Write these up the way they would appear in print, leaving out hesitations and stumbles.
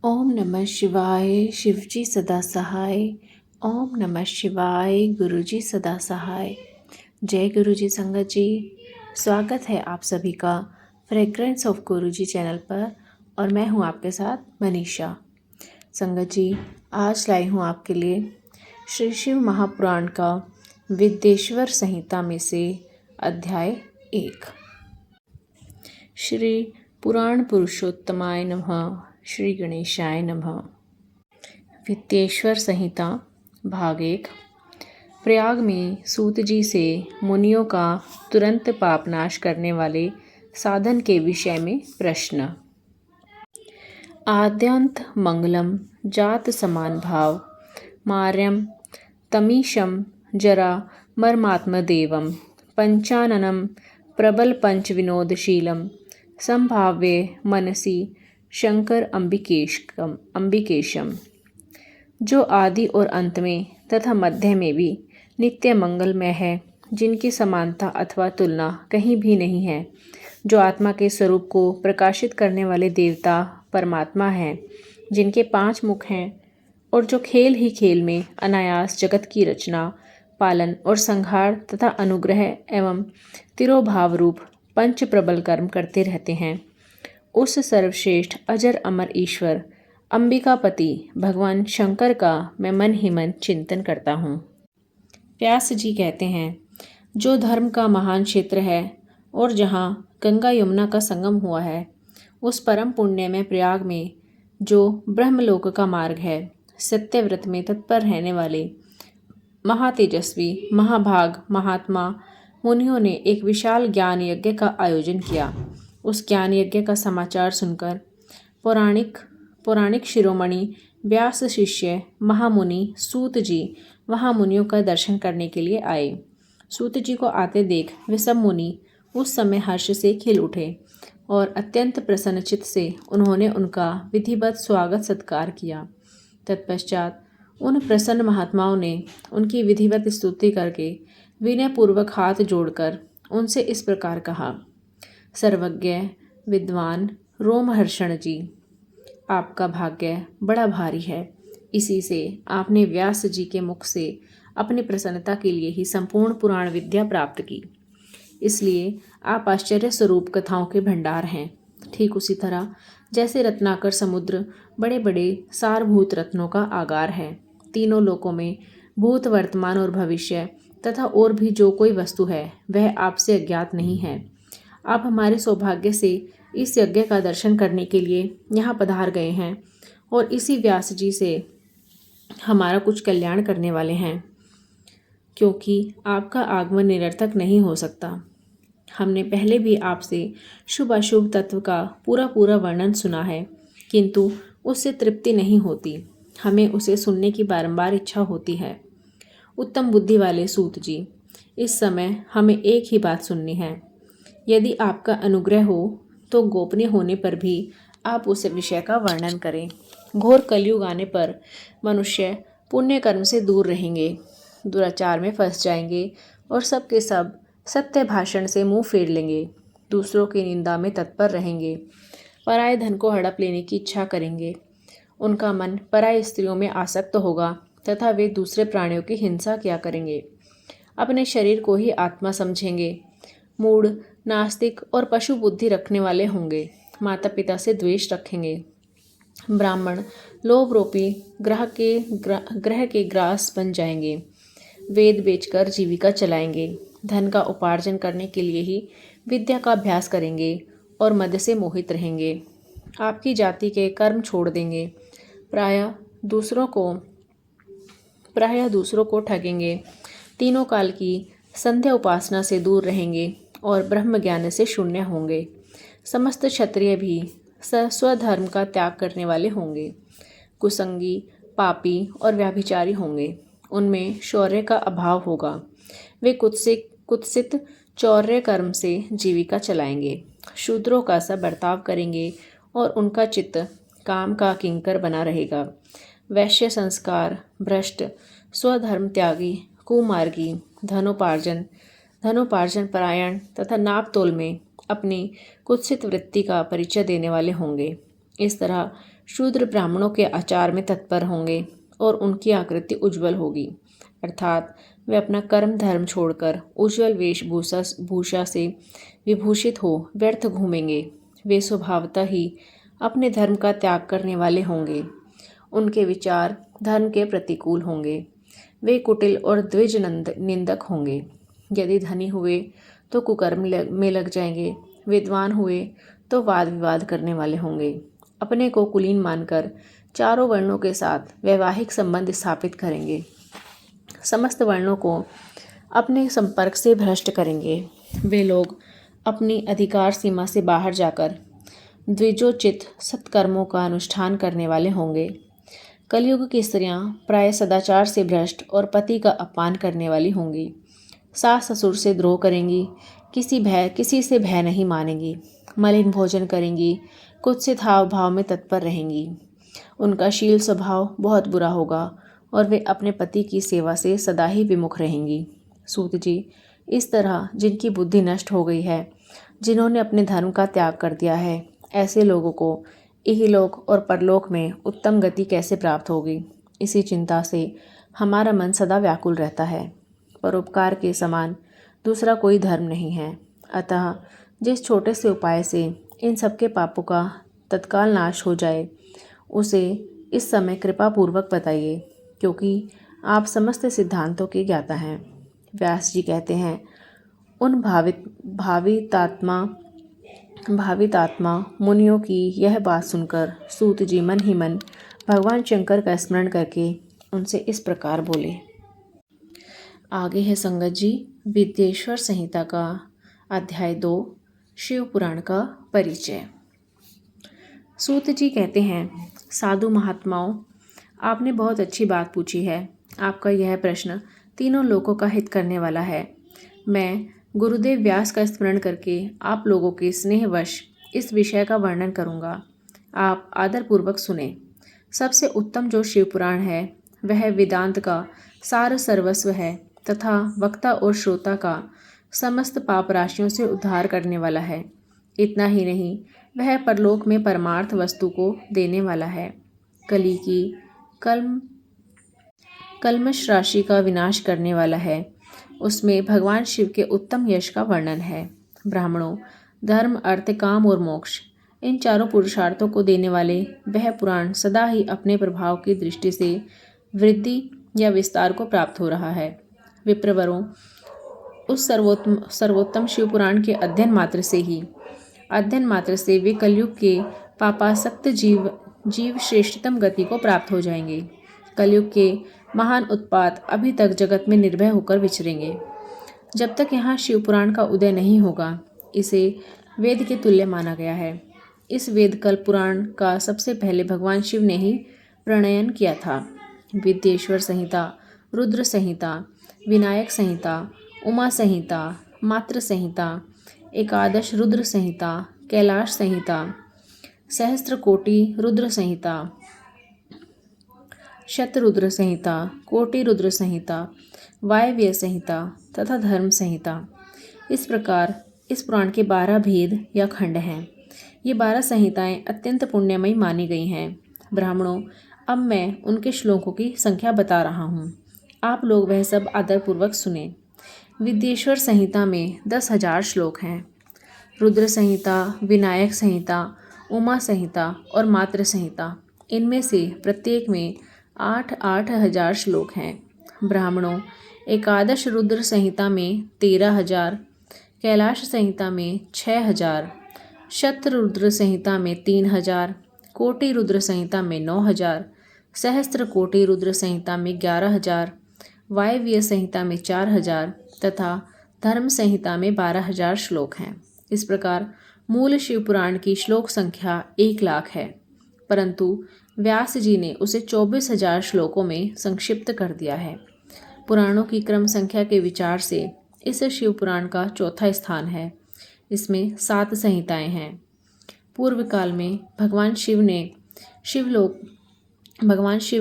ओम नमः शिवाय। शिवजी सदा सहाय। ओम नमः शिवाय। गुरुजी सदा सहाय। जय गुरुजी संगत जी। स्वागत है आप सभी का फ्रेग्रेंस ऑफ गुरुजी चैनल पर और मैं हूं आपके साथ मनीषा। संगत जी, आज लाई हूं आपके लिए श्री शिव महापुराण का विद्येश्वर संहिता में से अध्याय 1। श्री पुराण पुरुषोत्तमाय नमः। श्री गणेशाय नमः। विद्येश्वर संहिता भाग 1। प्रयाग में सूत जी से मुनियों का तुरंत पापनाश करने वाले साधन के विषय में प्रश्न। आद्यंत मंगलम जात समान भाव मार्यम तमीशम जरा मर्मात्मदेवम पंचाननम प्रबल पंच विनोदशीलम संभाव्य मनसी शंकर अंबिकेशम, जो आदि और अंत में तथा मध्य में भी नित्य मंगलमय है, जिनकी समानता अथवा तुलना कहीं भी नहीं है, जो आत्मा के स्वरूप को प्रकाशित करने वाले देवता परमात्मा हैं, जिनके 5 मुख हैं और जो खेल ही खेल में अनायास जगत की रचना, पालन और संहार तथा अनुग्रह एवं तिरोभाव रूप पंच प्रबल कर्म करते रहते हैं, उस सर्वश्रेष्ठ अजर अमर ईश्वर अंबिकापति भगवान शंकर का मैं मन ही मन चिंतन करता हूँ। व्यास जी कहते हैं, जो धर्म का महान क्षेत्र है और जहाँ गंगा यमुना का संगम हुआ है, उस परम पुण्य में प्रयाग में जो ब्रह्मलोक का मार्ग है, सत्यव्रत में तत्पर रहने वाले महातेजस्वी महाभाग महात्मा मुनियों ने एक विशाल ज्ञान यज्ञ का आयोजन किया। उस ज्ञान यज्ञ का समाचार सुनकर पौराणिक शिरोमणि व्यास शिष्य महामुनि सूत जी वहाँ मुनियों का दर्शन करने के लिए आए। सूत जी को आते देख वे सब मुनि उस समय हर्ष से खिल उठे और अत्यंत प्रसन्नचित्त से उन्होंने उनका विधिवत स्वागत सत्कार किया। तत्पश्चात उन प्रसन्न महात्माओं ने उनकी विधिवत स्तुति करके विनयपूर्वक हाथ जोड़कर उनसे इस प्रकार कहा। सर्वज्ञ विद्वान रोमहर्षण जी, आपका भाग्य बड़ा भारी है। इसी से आपने व्यास जी के मुख से अपनी प्रसन्नता के लिए ही संपूर्ण पुराण विद्या प्राप्त की, इसलिए आप आश्चर्य स्वरूप कथाओं के भंडार हैं। ठीक उसी तरह जैसे रत्नाकर समुद्र बड़े बड़े सारभूत रत्नों का आगार है, तीनों लोकों में भूत वर्तमान और भविष्य तथा और भी जो कोई वस्तु है वह आपसे अज्ञात नहीं है। आप हमारे सौभाग्य से इस यज्ञ का दर्शन करने के लिए यहाँ पधार गए हैं और इसी व्यास जी से हमारा कुछ कल्याण करने वाले हैं, क्योंकि आपका आगमन निरर्थक नहीं हो सकता। हमने पहले भी आपसे शुभ अशुभ तत्व का पूरा वर्णन सुना है, किंतु उससे तृप्ति नहीं होती। हमें उसे सुनने की बारंबार इच्छा होती है। उत्तम बुद्धि वाले सूत जी, इस समय हमें एक ही बात सुननी है। यदि आपका अनुग्रह हो तो गोपनीय होने पर भी आप उस विषय का वर्णन करें। घोर कलयुग आने पर मनुष्य पुण्य कर्म से दूर रहेंगे, दुराचार में फंस जाएंगे और सब के सब सत्य भाषण से मुंह फेर लेंगे, दूसरों की निंदा में तत्पर रहेंगे, पराये धन को हड़प लेने की इच्छा करेंगे, उनका मन पराये स्त्रियों में आसक्त होगा तथा वे दूसरे प्राणियों की हिंसा किया करेंगे, अपने शरीर को ही आत्मा समझेंगे, मूढ़ नास्तिक और पशु बुद्धि रखने वाले होंगे, माता पिता से द्वेष रखेंगे, ब्राह्मण लोभ रूपी ग्रह के ग्रास बन जाएंगे, वेद बेचकर जीविका चलाएंगे, धन का उपार्जन करने के लिए ही विद्या का अभ्यास करेंगे और मद से मोहित रहेंगे, आपकी जाति के कर्म छोड़ देंगे, प्रायः दूसरों को ठगेंगे, तीनों काल की संध्या उपासना से दूर रहेंगे और ब्रह्म ज्ञान से शून्य होंगे। समस्त क्षत्रिय भी स्वधर्म का त्याग करने वाले होंगे, कुसंगी पापी और व्याभिचारी होंगे, उनमें शौर्य का अभाव होगा, वे कुत्सित चौर्य कर्म से जीविका चलाएंगे, शूद्रों का सा बर्ताव करेंगे और उनका चित्त काम का किंकर बना रहेगा। वैश्य संस्कार भ्रष्ट, स्वधर्म त्यागी, कुमार्गी, धनोपार्जन परायण तथा नाप तोल में अपनी कुत्सित वृत्ति का परिचय देने वाले होंगे। इस तरह शूद्र ब्राह्मणों के आचार में तत्पर होंगे और उनकी आकृति उज्जवल होगी, अर्थात वे अपना कर्म धर्म छोड़कर उज्जवल वेशभूषा भूषा से विभूषित हो व्यर्थ घूमेंगे। वे स्वभावतः ही अपने धर्म का त्याग करने वाले होंगे। उनके विचार धर्म के प्रतिकूल होंगे। वे कुटिल और द्विज निंदक होंगे। यदि धनी हुए तो कुकर्म में लग जाएंगे, विद्वान हुए तो वाद विवाद करने वाले होंगे। अपने को कुलीन मानकर चारों वर्णों के साथ वैवाहिक संबंध स्थापित करेंगे। समस्त वर्णों को अपने संपर्क से भ्रष्ट करेंगे। वे लोग अपनी अधिकार सीमा से बाहर जाकर द्विजोचित सत्कर्मों का अनुष्ठान करने वाले होंगे। कलयुग की स्त्रियां प्राय सदाचार से भ्रष्ट और पति का अपमान करने वाली होंगी। सास ससुर से द्रोह करेंगी, किसी से भय नहीं मानेंगी, मलिन भोजन करेंगी, कुत्सित हाव भाव में तत्पर रहेंगी। उनका शील स्वभाव बहुत बुरा होगा और वे अपने पति की सेवा से सदा ही विमुख रहेंगी। सूत जी, इस तरह जिनकी बुद्धि नष्ट हो गई है, जिन्होंने अपने धर्म का त्याग कर दिया है, ऐसे लोगों को इहलोक और परलोक में उत्तम गति कैसे प्राप्त होगी, इसी चिंता से हमारा मन सदा व्याकुल रहता है। परोपकार के समान दूसरा कोई धर्म नहीं है। अतः जिस छोटे से उपाय से इन सबके पापों का तत्काल नाश हो जाए, उसे इस समय कृपा पूर्वक बताइए, क्योंकि आप समस्त सिद्धांतों के ज्ञाता हैं। व्यास जी कहते हैं, उन भावितात्मा मुनियों की यह बात सुनकर सूत जी मन ही मन भगवान शंकर का स्मरण करके उनसे इस प्रकार बोले। आगे है संगत जी विद्येश्वर संहिता का अध्याय 2 शिव पुराण का परिचय। सूत जी कहते हैं, साधु महात्माओं, आपने बहुत अच्छी बात पूछी है। आपका यह प्रश्न तीनों लोगों का हित करने वाला है। मैं गुरुदेव व्यास का स्मरण करके आप लोगों के स्नेहवश इस विषय का वर्णन करूँगा। आप आदरपूर्वक सुने। सबसे उत्तम जो शिव पुराण है वह वेदांत का सार सर्वस्व है तथा वक्ता और श्रोता का समस्त पाप राशियों से उद्धार करने वाला है। इतना ही नहीं, वह परलोक में परमार्थ वस्तु को देने वाला है। कली की कल्मश राशि का विनाश करने वाला है। उसमें भगवान शिव के उत्तम यश का वर्णन है। ब्राह्मणों, धर्म अर्थ काम और मोक्ष, इन चारों पुरुषार्थों को देने वाले वह पुराण सदा ही अपने प्रभाव की दृष्टि से वृद्धि या विस्तार को प्राप्त हो रहा है। विप्रवरों, उस सर्वोत्तम शिव पुराण के अध्ययन मात्र से वे कलयुग के पापासक्त जीव श्रेष्ठतम गति को प्राप्त हो जाएंगे। कलयुग के महान उत्पात अभी तक जगत में निर्भय होकर विचरेंगे। जब तक यहाँ शिव पुराण का उदय नहीं होगा, इसे वेद के तुल्य माना गया है। इस वेद कल्प पुराण का सबसे पहले भगवान शिव ने ही प्रणयन किया था। विद्येश्वर संहिता, रुद्र संहिता, विनायक संहिता, उमा संहिता, मात्र संहिता, एकादश रुद्र संहिता, कैलाश संहिता, सहस्त्र कोटि रुद्र संहिता, शतरुद्र संहिता, कोटि रुद्र संहिता, वायव्य संहिता तथा धर्म संहिता, इस प्रकार इस पुराण के 12 भेद या खंड हैं। ये 12 संहिताएं अत्यंत पुण्यमयी मानी गई हैं। ब्राह्मणों, अब मैं उनके श्लोकों की संख्या बता रहा हूँ। आप लोग वह सब आदरपूर्वक सुने। विद्येश्वर संहिता में 10,000 श्लोक हैं। रुद्र संहिता, विनायक संहिता, उमा संहिता और मात्र संहिता, इनमें से प्रत्येक में 8-8 हजार श्लोक हैं। ब्राह्मणों, एकादश रुद्र संहिता में 13,000, कैलाश संहिता में 6,000, शतरुद्र संहिता में 3,000, कोटि रुद्र संहिता में 9,000, सहस्त्र कोटि रुद्र संहिता में 11,000, वायव्य संहिता में 4,000 तथा धर्म संहिता में 12,000 श्लोक हैं। इस प्रकार मूल शिव पुराण की श्लोक संख्या 1,00,000 है, परंतु व्यास जी ने उसे 24,000 श्लोकों में संक्षिप्त कर दिया है। पुराणों की क्रम संख्या के विचार से इस शिव पुराण का चौथा स्थान है। इसमें 7 संहिताएं हैं। पूर्व काल में भगवान शिव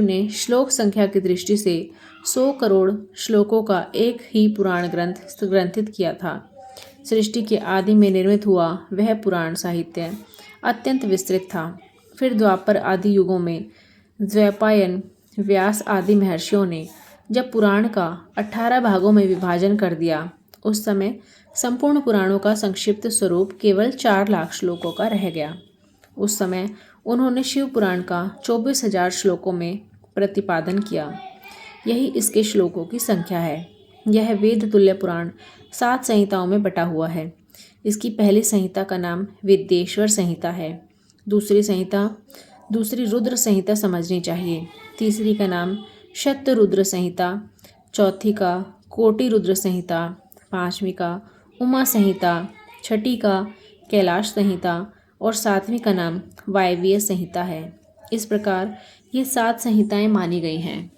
ने श्लोक संख्या की दृष्टि से 100 करोड़ श्लोकों का एक ही पुराण ग्रंथित किया था। सृष्टि के आदि में निर्मित हुआ वह पुराण साहित्य अत्यंत विस्तृत था। फिर द्वापर आदि युगों में द्वैपायन, व्यास आदि महर्षियों ने जब पुराण का 18 भागों में विभाजन कर दिया, उस समय संपूर्ण पुराणों का संक्षिप्त स्वरूप केवल 4 लाख श्लोकों का रह गया। उस समय उन्होंने शिव पुराण का 24,000 श्लोकों में प्रतिपादन किया। यही इसके श्लोकों की संख्या है। यह वेद तुल्य पुराण 7 संहिताओं में बटा हुआ है। इसकी पहली संहिता का नाम विद्येश्वर संहिता है। दूसरी रुद्र संहिता समझनी चाहिए। तीसरी का नाम शतरुद्र संहिता, चौथी का कोटि रुद्र संहिता, पांचवी का उमा संहिता, छठी का कैलाश संहिता और सातवीं का नाम वायवीय संहिता है। इस प्रकार ये 7 संहिताएं मानी गई हैं।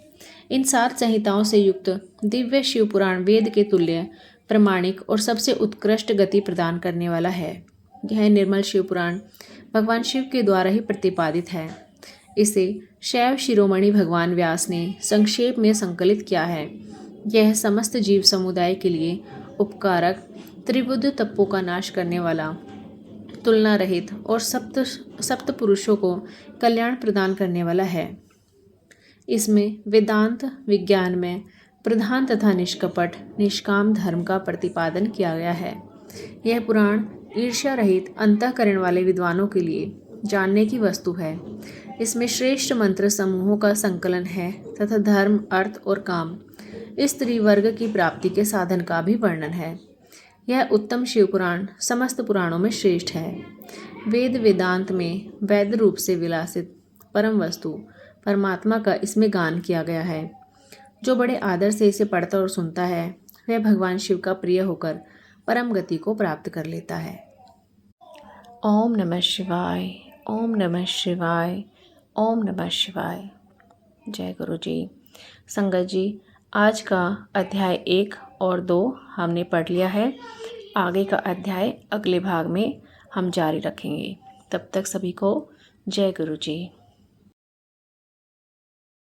इन 7 संहिताओं से युक्त दिव्य शिव पुराण वेद के तुल्य, प्रामाणिक और सबसे उत्कृष्ट गति प्रदान करने वाला है। यह निर्मल शिव पुराण भगवान शिव के द्वारा ही प्रतिपादित है। इसे शैव शिरोमणि भगवान व्यास ने संक्षेप में संकलित किया है। यह समस्त जीव समुदाय के लिए उपकारक, त्रिबुद्ध तप्पों का नाश करने वाला, तुलना रहित और सप्त पुरुषों को कल्याण प्रदान करने वाला है। इसमें वेदांत विज्ञान में प्रधान तथा निष्कपट निष्काम धर्म का प्रतिपादन किया गया है। यह पुराण ईर्ष्या रहित अंतःकरण वाले विद्वानों के लिए जानने की वस्तु है। इसमें श्रेष्ठ मंत्र समूहों का संकलन है तथा धर्म, अर्थ और काम, स्त्री वर्ग की प्राप्ति के साधन का भी वर्णन है। यह उत्तम शिव पुराण समस्त पुराणों में श्रेष्ठ है। वेद वेदांत में वैध रूप से विलासित परम वस्तु परमात्मा का इसमें गान किया गया है। जो बड़े आदर से इसे पढ़ता और सुनता है, वह भगवान शिव का प्रिय होकर परम गति को प्राप्त कर लेता है। ओम नमः शिवाय, ओम नमः शिवाय, ओम नमः शिवाय। जय गुरु जी। संगत जी, आज का अध्याय 1 और 2 हमने पढ़ लिया है। आगे का अध्याय अगले भाग में हम जारी रखेंगे। तब तक सभी को जय गुरु जी।